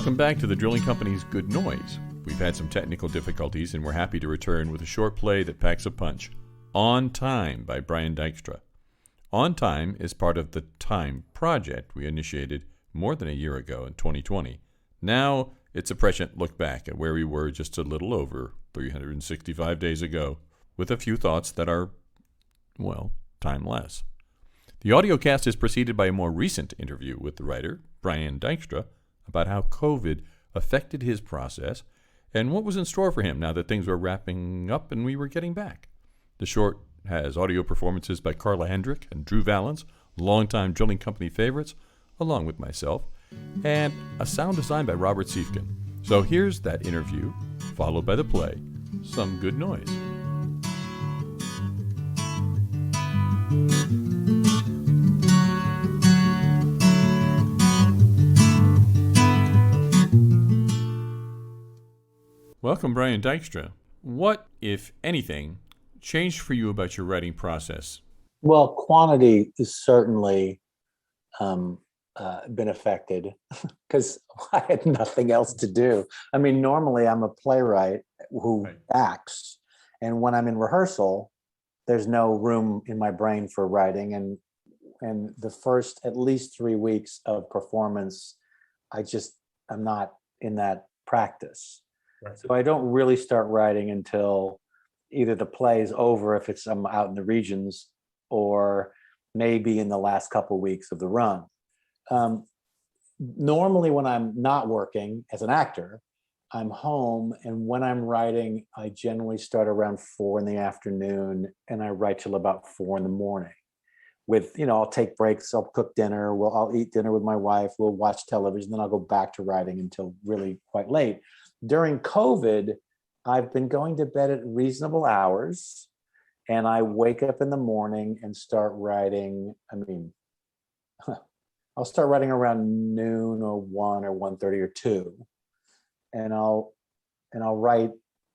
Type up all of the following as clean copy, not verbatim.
Welcome back to the Drilling Company's Good Noise. We've had some technical difficulties and we're happy to return with a short play that packs a punch. On Time by Brian Dykstra. On Time is part of the Time Project we initiated more than a year ago in 2020. Now it's a prescient look back at where we were just a little over 365 days ago, with a few thoughts that are, well, timeless. The audiocast is preceded by a more recent interview with the writer, Brian Dykstra, about how COVID affected his process and what was in store for him now that things were wrapping up and we were getting back. The short has audio performances by Karla Hendrick and Drew Valins, longtime Drilling Company favorites, along with myself, and a sound design by Robert Siefkin. So here's that interview, followed by the play, Some Good Noise. Welcome, Brian Dykstra. What, if anything, changed for you about your writing process? Well, quantity is certainly been affected because I had nothing else to do. I mean, normally I'm a playwright who acts, and when I'm in rehearsal, there's no room in my brain for writing. And the first at least 3 weeks of performance, I'm not in that practice. Right. So I don't really start writing until either the play is over if I'm out in the regions, or maybe in the last couple of weeks of the run. Normally when I'm not working as an actor, I'm home, and when I'm writing, I generally start around 4 PM and I write till about 4 AM. With, I'll take breaks, I'll cook dinner, I'll eat dinner with my wife, we'll watch television, then I'll go back to writing until really quite late. During COVID, I've been going to bed at reasonable hours, and I wake up in the morning and start writing. I'll start writing around noon or 1 or 1:30 or 2, and I'll write,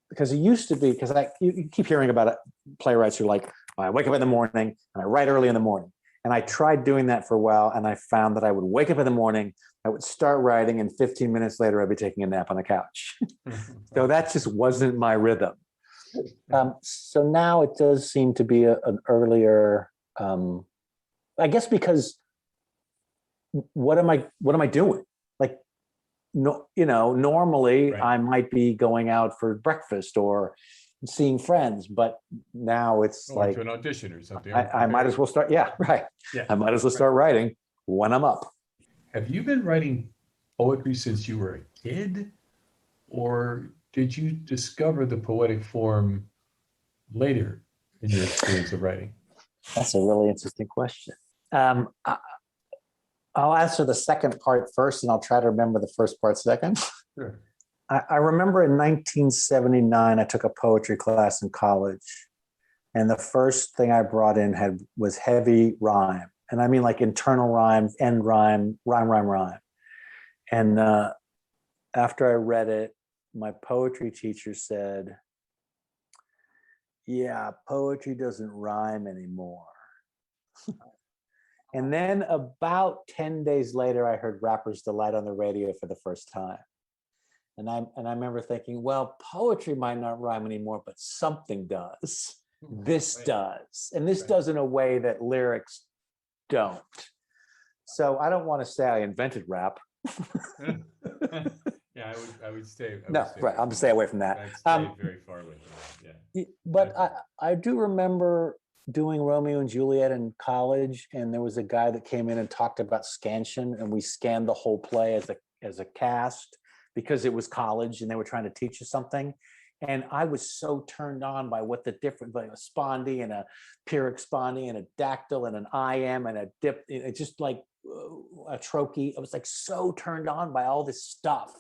because it used to be, because you keep hearing about it, playwrights who are like, I wake up in the morning and I write early in the morning. And I tried doing that for a while, and I found that I would wake up in the morning, I would start writing, and 15 minutes later, I'd be taking a nap on the couch. So that just wasn't my rhythm. So now it does seem to be an earlier, I guess, because what am I doing? Like, no, normally I might be going out for breakfast or seeing friends, but now it's like to an audition or something. I might as well start. Yeah, right. Yeah, I might as well start writing when I'm up. Have you been writing poetry since you were a kid, or did you discover the poetic form later in your experience of writing? That's a really interesting question. I'll answer the second part first, and I'll try to remember the first part second. Sure. I remember in 1979, I took a poetry class in college, and the first thing I brought in was heavy rhyme. And I mean like internal rhyme, end rhyme, rhyme. And after I read it, my poetry teacher said, yeah, poetry doesn't rhyme anymore. And then about 10 days later, I heard Rapper's Delight on the radio for the first time. And I remember thinking, well, poetry might not rhyme anymore, but something does. This does. And this does in a way that lyrics don't. So I don't want to say I invented rap. Yeah, I would stay. I'm going to stay away from that. I'd stay very far away from that. Yeah. But I do remember doing Romeo and Juliet in college, and there was a guy that came in and talked about scansion, and we scanned the whole play as a cast, because it was college and they were trying to teach us something. And I was so turned on by what the different, like a spondy and a pyrrhic spondy and a dactyl and an IM and a dip, it's just like a trochee. I was like so turned on by all this stuff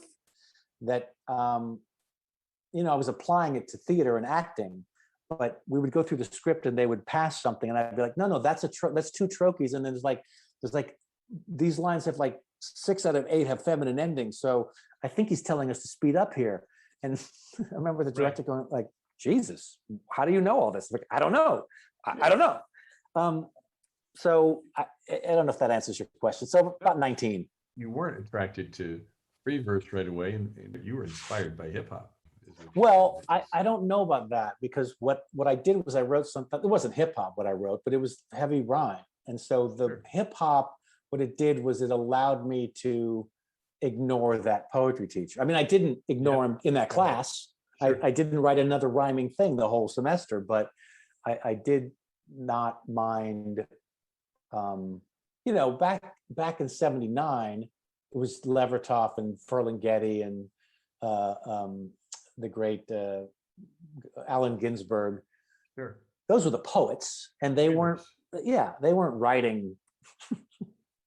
that, I was applying it to theater and acting, but we would go through the script and they would pass something and I'd be like, no, that's two trochees. And then there's like, these lines have like 6 out of 8 have feminine endings. So I think he's telling us to speed up here. And I remember the director going like, Jesus, how do you know all this? Like, I don't know. I don't know. So I don't know if that answers your question. So about 19. You weren't attracted to pre-verse right away, and you were inspired by hip hop. Well, I don't know about that, because what I did was I wrote something. It wasn't hip hop what I wrote, but it was heavy rhyme. And so the Sure. hip hop, what it did was it allowed me to ignore that poetry teacher. I mean, I didn't ignore him in that class. Sure. I didn't write another rhyming thing the whole semester, but I did not mind. You know, back in '79, it was Levertov and Ferlinghetti and the great Allen Ginsberg. Sure. Those were the poets, and they weren't. Yeah, they weren't writing.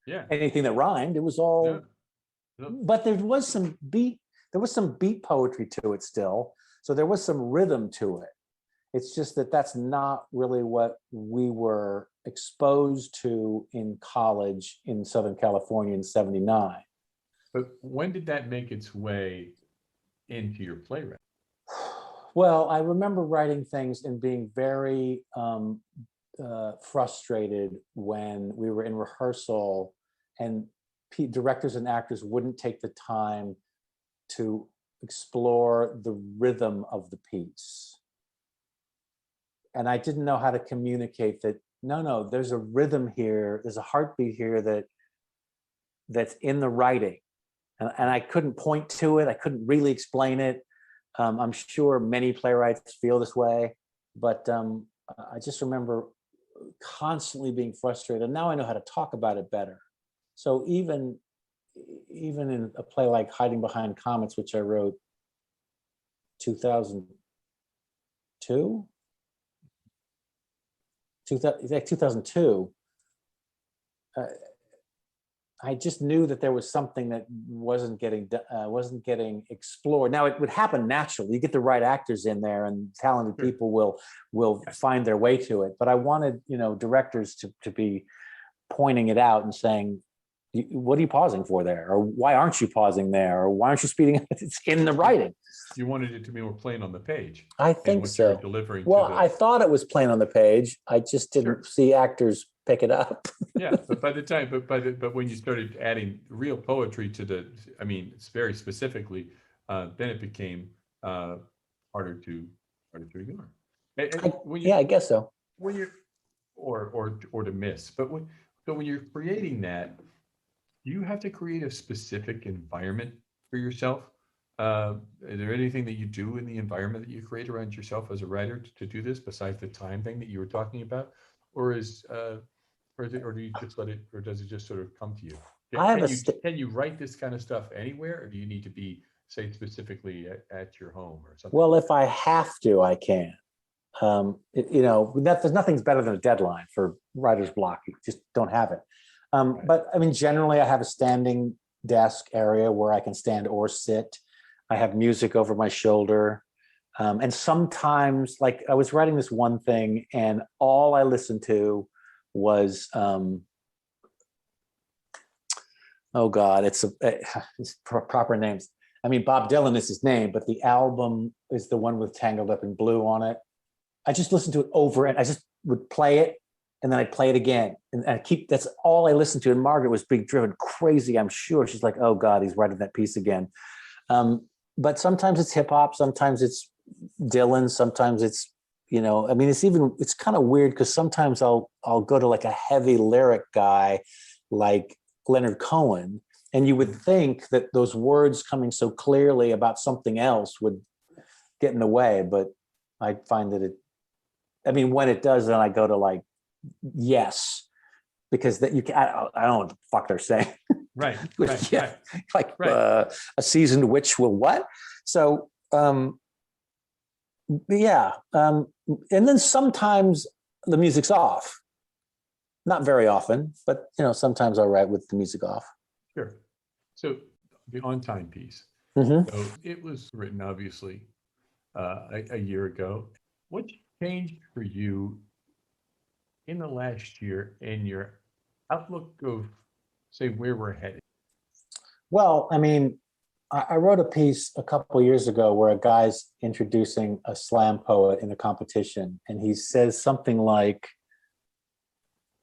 Yeah. Anything that rhymed. It was all. Yeah. Yeah. But there was some beat. There was some beat poetry to it still. So there was some rhythm to it. It's just that that's not really what we were exposed to in college in Southern California in '79. But when did that make its way into your playwriting? Well, I remember writing things and being very frustrated when we were in rehearsal and directors and actors wouldn't take the time to explore the rhythm of the piece. And I didn't know how to communicate that, no, there's a rhythm here, there's a heartbeat here that's in the writing. And I couldn't point to it, I couldn't really explain it. I'm sure many playwrights feel this way, but I just remember constantly being frustrated. And now I know how to talk about it better. So even in a play like Hiding Behind Comets, which I wrote 2002, I just knew that there was something that wasn't getting explored. Now it would happen naturally. You get the right actors in there, and talented people will find their way to it. But I wanted, directors to be pointing it out and saying, "What are you pausing for there? Or why aren't you pausing there? Or why aren't you speeding up? It's in the writing." You wanted it to be more plain on the page. I think so. Delivering. Well, I thought it was plain on the page. I just didn't see actors pick it up. Yeah, but by the time, but when you started adding real poetry to it's very specifically, then it became harder to ignore. I guess so. When you're or to miss, but when you're creating that, you have to create a specific environment for yourself. Is there anything that you do in the environment that you create around yourself as a writer to do this, besides the time thing that you were talking about, or do you just let it, or does it just sort of come to you? Can you write this kind of stuff anywhere, or do you need to be, say, specifically at your home or something? Well, if I have to, I can. Nothing's better than a deadline for writer's block. You just don't have it. Right. But I mean, generally, I have a standing desk area where I can stand or sit. I have music over my shoulder. And sometimes, like, I was writing this one thing and all I listened to was, oh God, it's proper names. I mean, Bob Dylan is his name, but the album is the one with Tangled Up in Blue on it. I just listened to it over and I just would play it and then I'd play it again. And that's all I listened to. And Margaret was being driven crazy, I'm sure. She's like, oh God, he's writing that piece again. But sometimes it's hip hop, sometimes it's Dylan, sometimes it's, it's kind of weird because sometimes I'll go to like a heavy lyric guy like Leonard Cohen, and you would think that those words coming so clearly about something else would get in the way, but I find that when it does, then I go to like, yes, because that you can, I don't know what the fuck they're saying. Right. Yeah. Like a seasoned witch will what? So, and then sometimes the music's off. Not very often, but sometimes I'll write with the music off. Sure. So the on-time piece. Mm-hmm. So it was written obviously a year ago. What changed for you in the last year in your outlook of, say, where we're headed? Well, I wrote a piece a couple of years ago where a guy's introducing a slam poet in a competition, and he says something like,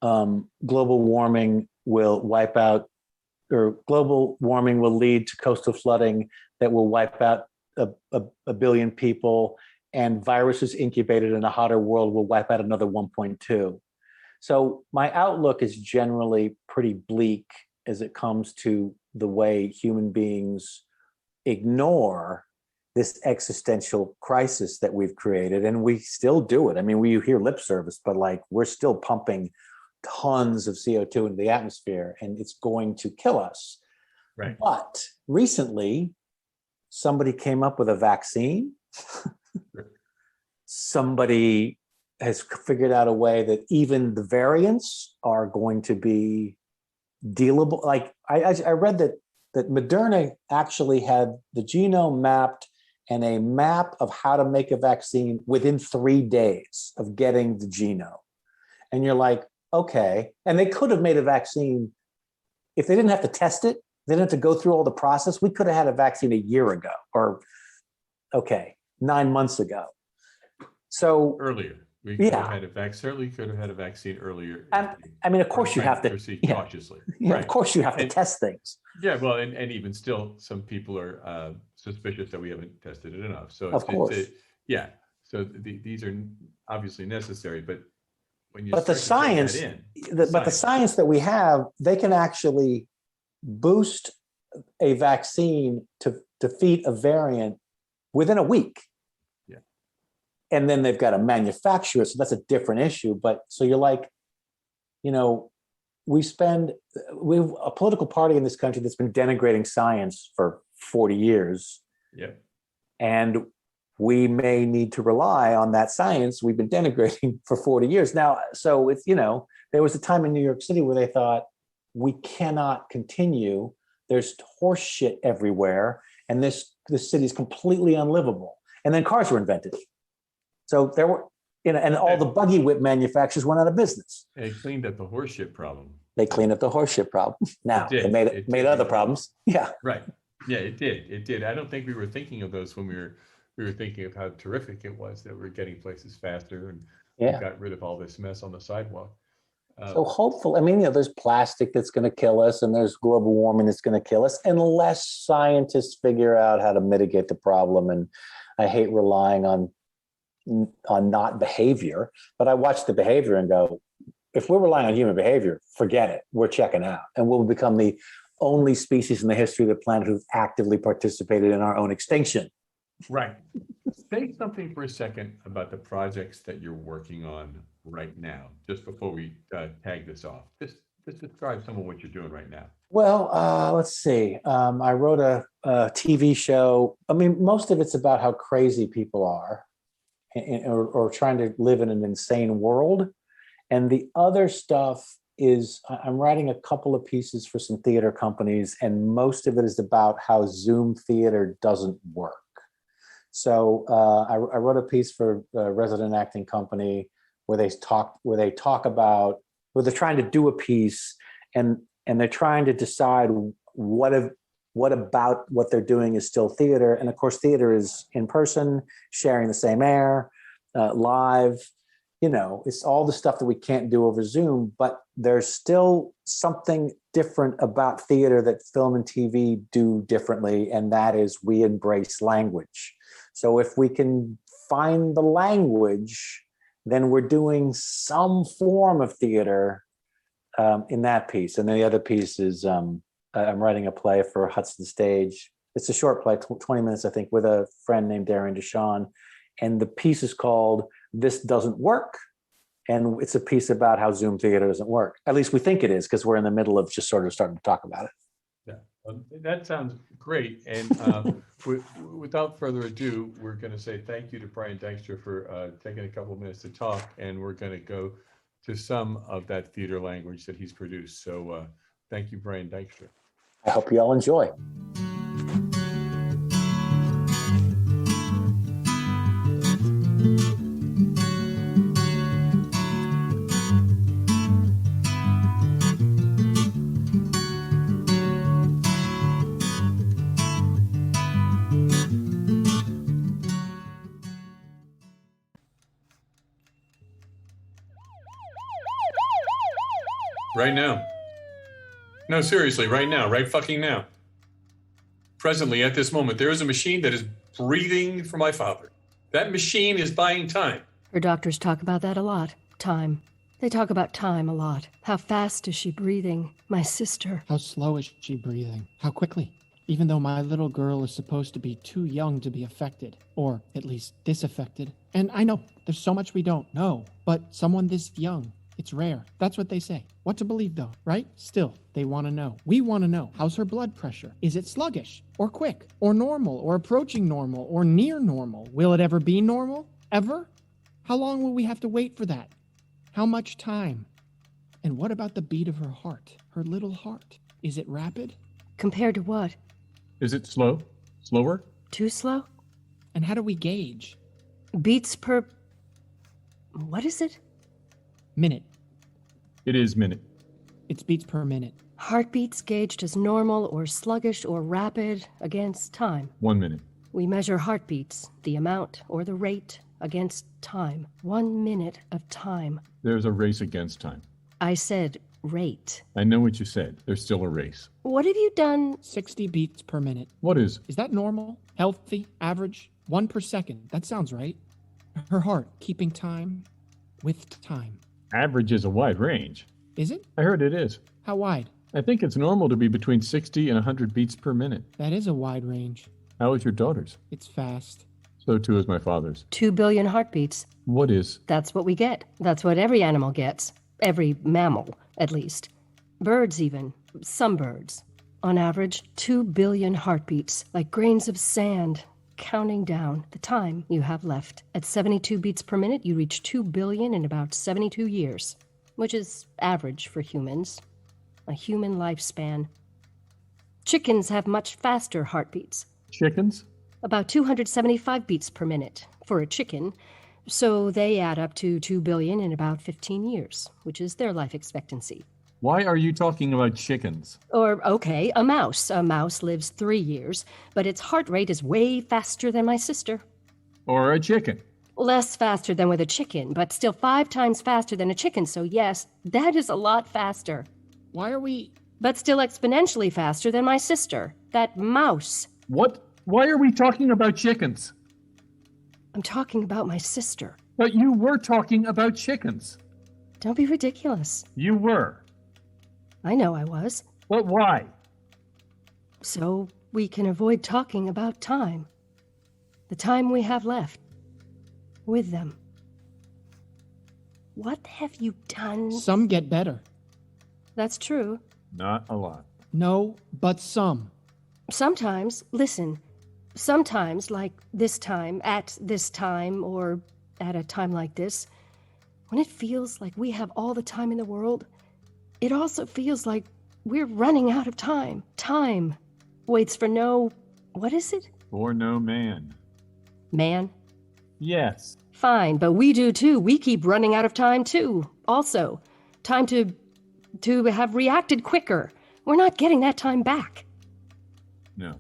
global warming will wipe out or global warming will lead to coastal flooding that will wipe out a billion people, and viruses incubated in a hotter world will wipe out another 1.2. So my outlook is generally pretty bleak as it comes to the way human beings ignore this existential crisis that we've created, and we still do it. I mean, we hear lip service, but like we're still pumping tons of CO2 into the atmosphere, and it's going to kill us. Right. But recently, somebody came up with a vaccine. Somebody has figured out a way that even the variants are going to be dealable. Like I read that Moderna actually had the genome mapped and a map of how to make a vaccine within 3 days of getting the genome. And you're like, okay. And they could have made a vaccine if they didn't have to test it. They didn't have to go through all the process. We could have had a vaccine a year ago, or 9 months ago. So Earlier. We certainly could have had a vaccine earlier. I mean, of course you have to proceed cautiously. Yeah, right. Of course you have to test things. Yeah, well, and even still, some people are suspicious that we haven't tested it enough. So of course, So these are obviously necessary, but when you the science that we have, they can actually boost a vaccine to defeat a variant within a week. And then they've got to manufacture it. So that's a different issue. But so you're like, we've a political party in this country that's been denigrating science for 40 years. Yeah. And we may need to rely on that science we've been denigrating for 40 years. Now, so it's, there was a time in New York City where they thought, we cannot continue. There's horse shit everywhere. And this city is completely unlivable. And then cars were invented. So there were, and all the buggy whip manufacturers went out of business. They cleaned up the horseshit problem. They cleaned up the horseshit problem. Now they made other problems. Yeah. Right. Yeah, it did. It did. I don't think we were thinking of those when we were thinking of how terrific it was that we're getting places faster and we got rid of all this mess on the sidewalk. So hopefully, I mean, there's plastic that's going to kill us, and there's global warming that's going to kill us, unless scientists figure out how to mitigate the problem. And I hate relying on not behavior, but I watch the behavior and go, if we're relying on human behavior, forget it. We're checking out, and we'll become the only species in the history of the planet who've actively participated in our own extinction. Right. Say something for a second about the projects that you're working on right now, just before we tag this off. Just describe some of what you're doing right now. Well, let's see. I wrote a TV show. I mean, most of it's about how crazy people are, or trying to live in an insane world. And the other stuff is I'm writing a couple of pieces for some theater companies, and most of it is about how Zoom theater doesn't work. So I wrote a piece for a resident acting company where they're trying to do a piece, and they're trying to decide what about what they're doing is still theater. And of course, theater is in person, sharing the same air, live. It's all the stuff that we can't do over Zoom, but there's still something different about theater that film and TV do differently, and that is we embrace language. So if we can find the language, then we're doing some form of theater in that piece. And then the other piece is I'm writing a play for Hudson Stage. It's a short play, 20 minutes, I think, with a friend named Darren Deshawn. And the piece is called This Doesn't Work. And it's a piece about how Zoom theater doesn't work. At least we think it is, because we're in the middle of just sort of starting to talk about it. Yeah, that sounds great. And without further ado, we're going to say thank you to Brian Dykstra for taking a couple of minutes to talk. And we're going to go to some of that theater language that he's produced. So thank you, Brian Dykstra. I hope you all enjoy. Right now, No, seriously, right now, right fucking now. Presently, at this moment, there is a machine that is breathing for my father. That machine is buying time. Her doctors talk about that a lot. Time. They talk about time a lot. How fast is she breathing? My sister. How slow is she breathing? How quickly? Even though my little girl is supposed to be too young to be affected, or at least disaffected. And I know, there's so much we don't know, but someone this young, it's rare. That's what they say. What to believe though, right? Still, they want to know. We want to know. How's her blood pressure? Is it sluggish? Or quick? Or normal? Or approaching normal? Or near normal? Will it ever be normal? Ever? How long will we have to wait for that? How much time? And what about the beat of her heart? Her little heart? Is it rapid? Compared to what? Is it slow? Slower? Too slow? And how do we gauge? Beats per... What is it? Minute. It is minute. It's beats per minute. Heartbeats gauged as normal or sluggish or rapid against time. 1 minute. We measure heartbeats, the amount or the rate, against time. 1 minute of time. There's a race against time. I said rate. I know what you said. There's still a race. What have you done? 60 beats per minute. What is? Is that normal? Healthy? Average? 1 per second. That sounds right. Her heart keeping time with time. Average is a wide range. Is it? I heard it is. How wide? I think it's normal to be between 60 and 100 beats per minute. That is a wide range. How is your daughter's? It's fast. So too is my father's. 2 billion heartbeats. What is? That's what we get. That's what every animal gets. Every mammal, at least. Birds even. Some birds. On average, 2 billion heartbeats, like grains of sand, counting down the time you have left. At 72 beats per minute, you reach 2 billion in about 72 years, which is average for humans. A human lifespan. Chickens have much faster heartbeats. Chickens? About 275 beats per minute for a chicken, so they add up to 2 billion in about 15 years, which is their life expectancy. Why are you talking about chickens? Or, okay, a mouse. A mouse lives 3 years, but its heart rate is way faster than my sister. Or a chicken? Less faster than with a chicken, but still 5 times faster than a chicken, so yes, that is a lot faster. Why are we... But still exponentially faster than my sister. That mouse. What? Why are we talking about chickens? I'm talking about my sister. But you were talking about chickens. Don't be ridiculous. You were. I know I was. But why? So we can avoid talking about time. The time we have left. With them. What have you done? Some get better. That's true. Not a lot. No, but some. Sometimes, listen, sometimes, like this time, at this time, or at a time like this, when it feels like we have all the time in the world, it also feels like we're running out of time. Time waits for no... What is it? For no man. Man? Yes. Fine, but we do too. We keep running out of time too. Also, time to have reacted quicker. We're not getting that time back. No.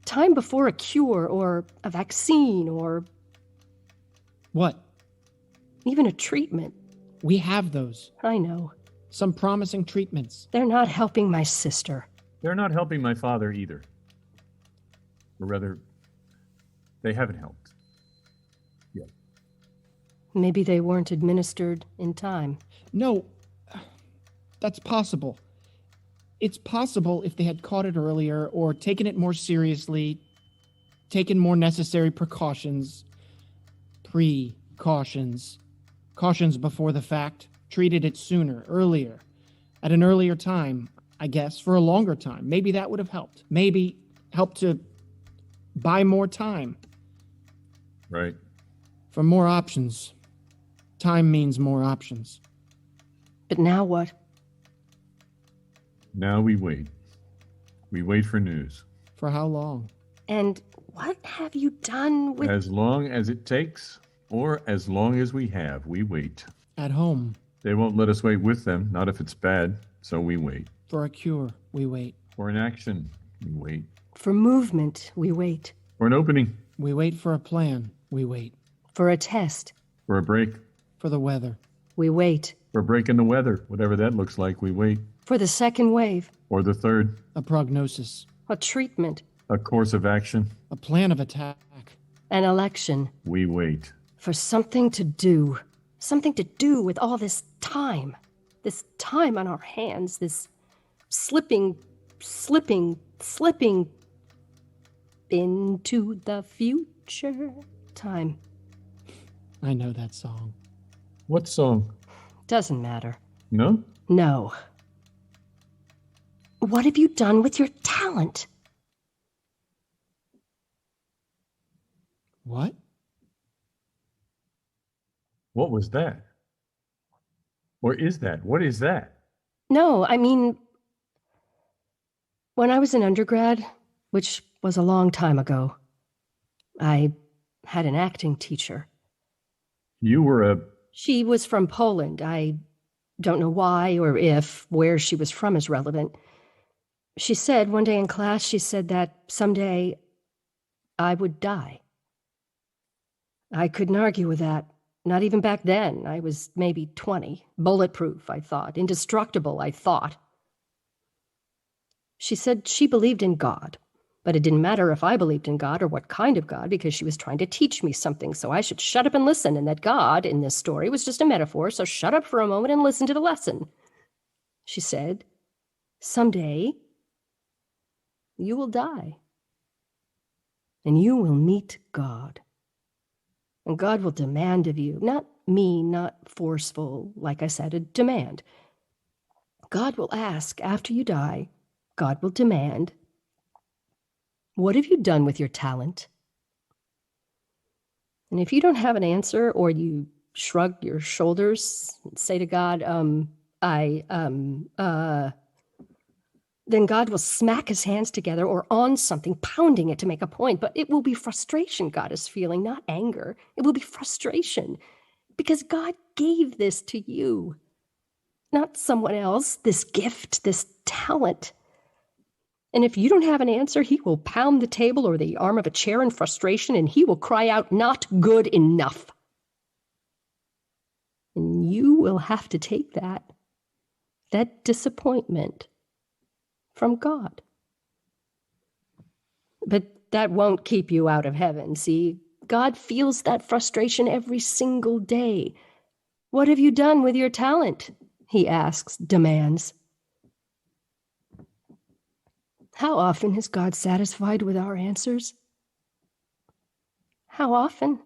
Time before a cure or a vaccine or What? even a treatment. We have those. I know. Some promising treatments. They're not helping my sister. They're not helping my father either. Or rather, they haven't helped. Yet. Maybe they weren't administered in time. No, that's possible. It's possible if they had caught it earlier or taken it more seriously, taken more necessary precautions, cautions before the fact, treated it sooner, earlier, at an earlier time, I guess, for a longer time. Maybe that would have helped. Maybe helped to buy more time. Right. For more options. Time means more options. But now what? Now we wait. We wait for news. For how long? And what have you done with... As long as it takes, or as long as we have, we wait. At home. They won't let us wait with them, not if it's bad, so we wait. For a cure, we wait. For an action, we wait. For movement, we wait. For an opening. We wait for a plan, we wait. For a test, For a break. For the weather. we wait. For breaking the weather, whatever that looks like, we wait. For the second wave. Or the third. A prognosis. A treatment. A course of action. A plan of attack. An election. We wait. For something to do. Something to do with all this time. This time on our hands. This slipping into the future time. I know that song. What song? Doesn't matter. No? No. What have you done with your talent? What? What was that? Or is that? What is that? No, I mean, when I was an undergrad, which was a long time ago, I had an acting teacher. You were a... She was from Poland. I don't know why or if where she was from is relevant. She said one day in class, she said that someday I would die. I couldn't argue with that. Not even back then. I was maybe 20. Bulletproof, I thought. Indestructible, I thought. She said she believed in God, but it didn't matter if I believed in God or what kind of God, because she was trying to teach me something, so I should shut up and listen, and that God, in this story, was just a metaphor, so shut up for a moment and listen to the lesson. She said, someday you will die, and you will meet God. And God will demand of you, not mean, not forceful, like I said, a demand. God will ask after you die, God will demand, what have you done with your talent? And if you don't have an answer, or you shrug your shoulders and say to God, then God will smack his hands together or on something, pounding it to make a point. But it will be frustration God is feeling, not anger. It will be frustration because God gave this to you, not someone else, this gift, this talent. And if you don't have an answer, he will pound the table or the arm of a chair in frustration, and he will cry out, not good enough. And you will have to take that disappointment from God. But that won't keep you out of heaven. See, God feels that frustration every single day. What have you done with your talent? He asks, demands. How often is God satisfied with our answers? How often?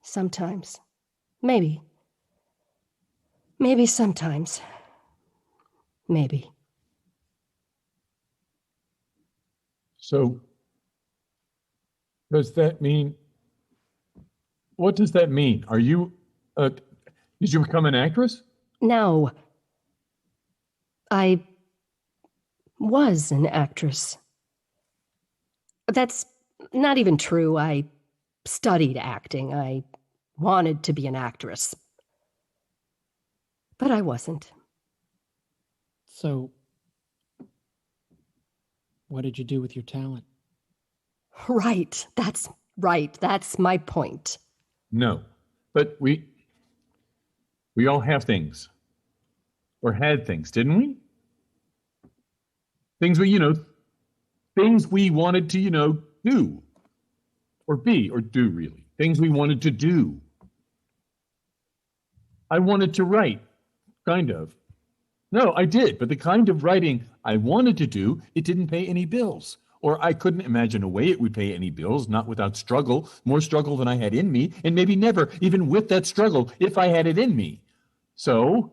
Sometimes. Maybe. Maybe sometimes. Maybe. So, does that mean, what does that mean? Are you, did you become an actress? No. I was an actress. That's not even true. I studied acting. I wanted to be an actress. But I wasn't. So, what did you do with your talent? Right. That's right. That's my point. No, but we all have things, or had things, didn't we? Things things we wanted to, do, or be, or do really. Things we wanted to do. I wanted to write, kind of. No, I did, but the kind of writing I wanted to do, it didn't pay any bills. Or I couldn't imagine a way it would pay any bills, not without struggle, more struggle than I had in me, and maybe never, even with that struggle, if I had it in me. So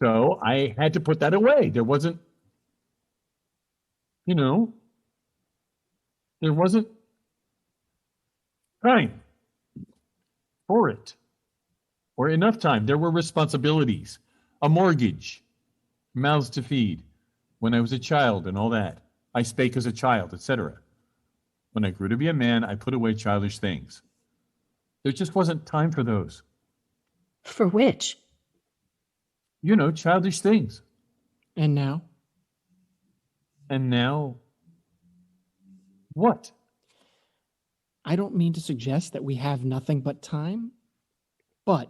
I had to put that away. There wasn't, there wasn't time for it, or enough time. There were responsibilities, a mortgage, mouths to feed. When I was a child and all that, I spake as a child, etc. When I grew to be a man, I put away childish things. There just wasn't time for those. For which? Childish things. And now? And now, what? I don't mean to suggest that we have nothing but time, but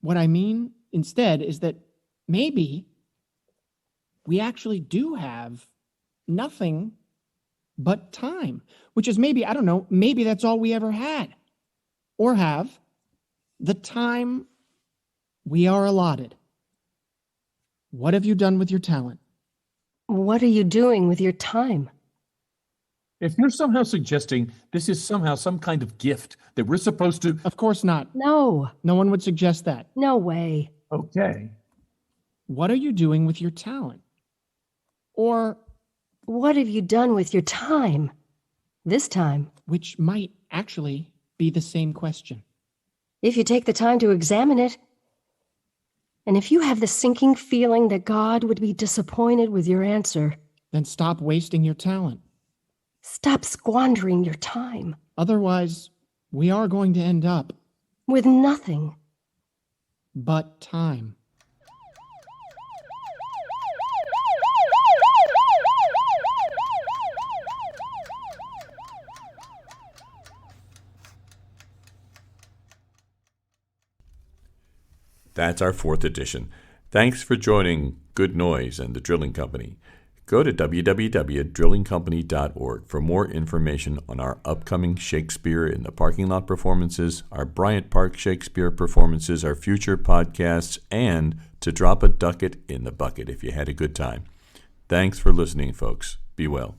What I mean instead is that maybe we actually do have nothing but time, which is maybe, I don't know, maybe that's all we ever had or have, the time we are allotted. What have you done with your talent? What are you doing with your time? If you're somehow suggesting this is somehow some kind of gift that we're supposed to... Of course not. No. No one would suggest that. No way. Okay. What are you doing with your talent? Or... what have you done with your time? This time. which might actually be the same question. If you take the time to examine it, and if you have the sinking feeling that God would be disappointed with your answer, Then stop wasting your talent. stop squandering your time Otherwise, we are going to end up with nothing. but time. That's our 4th edition. Thanks for joining Good Noise and the Drilling Company. Go to www.drillingcompany.org for more information on our upcoming Shakespeare in the Parking Lot performances, our Bryant Park Shakespeare performances, our future podcasts, and to drop a ducat in the bucket if you had a good time. Thanks for listening, folks. Be well.